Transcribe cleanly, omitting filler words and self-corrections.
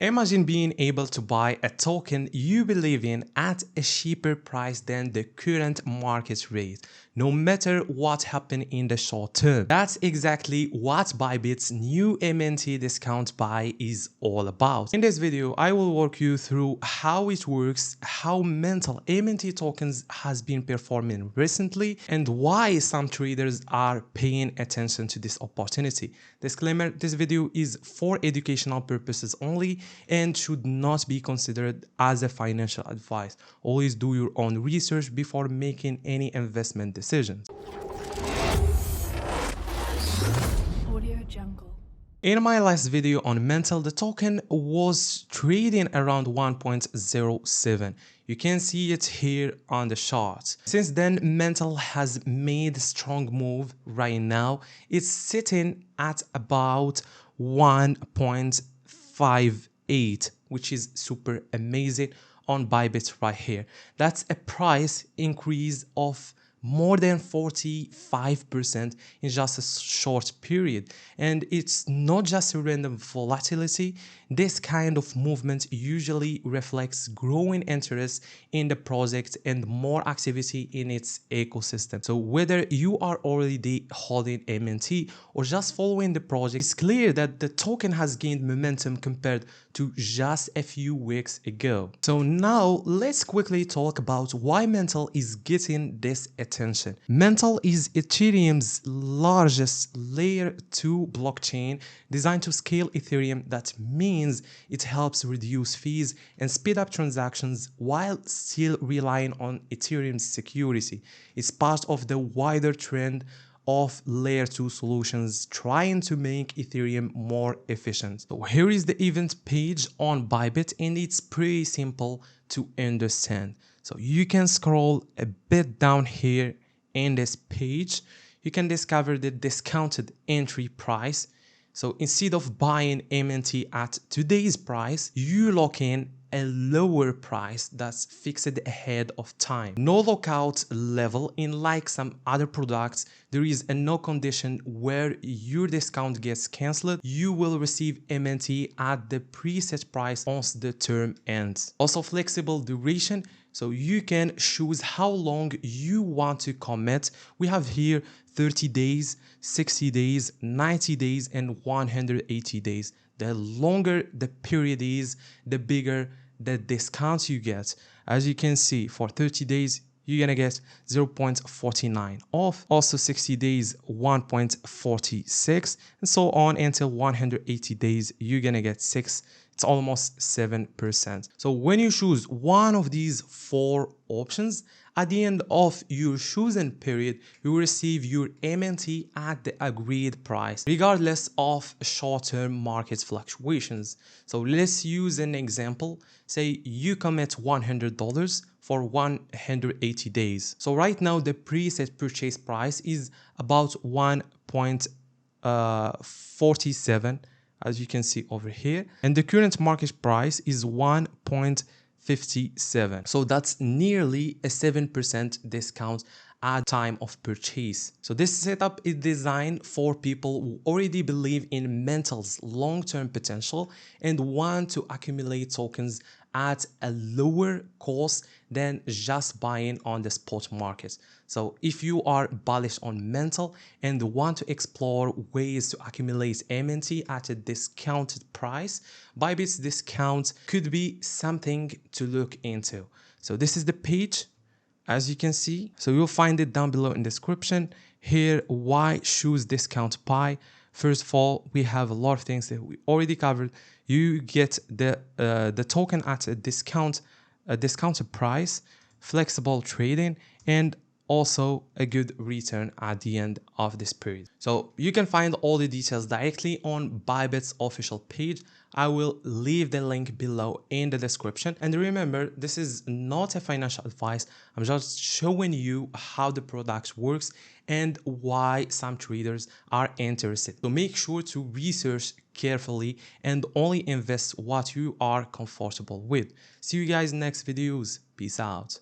Imagine being able to buy a token you believe in at a cheaper price than the current market rate, no matter what happened in the short term. That's exactly what Bybit's new MNT discount buy is all about. In this video, I will walk you through how it works, how Mantle MNT tokens has been performing recently, and why some traders are paying attention to this opportunity. Disclaimer, this video is for educational purposes only and should not be considered as a financial advice. Always do your own research before making any investment decisions. In my last video on Mantle, the token was trading around 1.07. You can see it here on the chart. Since then, Mantle has made a strong move right now. It's sitting at about 1.58, which is super amazing on Bybit right here. That's a price increase of more than 45% in just a short period. And it's not just a random volatility. This kind of movement usually reflects growing interest in the project and more activity in its ecosystem. So whether you are already holding MNT or just following the project, it's clear that the token has gained momentum compared to just a few weeks ago. So now let's quickly talk about why Mantle is getting this attention. Mantle is Ethereum's largest layer 2 blockchain designed to scale Ethereum. That means it helps reduce fees and speed up transactions while still relying on Ethereum's security. It's part of the wider trend of layer 2 solutions trying to make Ethereum more efficient. So here is the event page on Bybit, and it's pretty simple to understand. So you can scroll a bit down here in this page. You can discover the discounted entry price. So instead of buying MNT at today's price, you lock in a lower price that's fixed ahead of time. No lockout level. In like some other products, there is a no condition where your discount gets cancelled. You will receive MNT at the preset price once the term ends. Also flexible duration, so you can choose how long you want to commit. We have here 30 days, 60 days, 90 days, and 180 days. The longer the period is, the bigger the discount you get. As you can see, for 30 days, you're gonna get 0.49 off. Also 60 days, 1.46, and so on until 180 days, you're gonna get 6. It's almost 7%. So when you choose one of these 4 options, at the end of your chosen period, you will receive your MNT at the agreed price, regardless of short-term market fluctuations. So let's use an example. Say you commit $100 for 180 days. So right now, the preset purchase price is about 1.47, as you can see over here, and the current market price is 1.57. So that's nearly a 7% discount at time of purchase. So this setup is designed for people who already believe in Mantle's long-term potential and want to accumulate tokens at a lower cost than just buying on the spot market. So if you are bullish on Mantle and want to explore ways to accumulate MNT at a discounted price, Bybit's discount could be something to look into. So this is the page, as you can see. So you'll find it down below in the description. Here, why choose discount buy? First of all, we have a lot of things that we already covered. You get the token at a discounted price, flexible trading, and also a good return at the end of this period. So you can find all the details directly on Bybit's official page. I will leave the link below in the description. And remember, this is not a financial advice. I'm just showing you how the product works and why some traders are interested. So make sure to research carefully and only invest what you are comfortable with. See you guys in next videos. Peace out.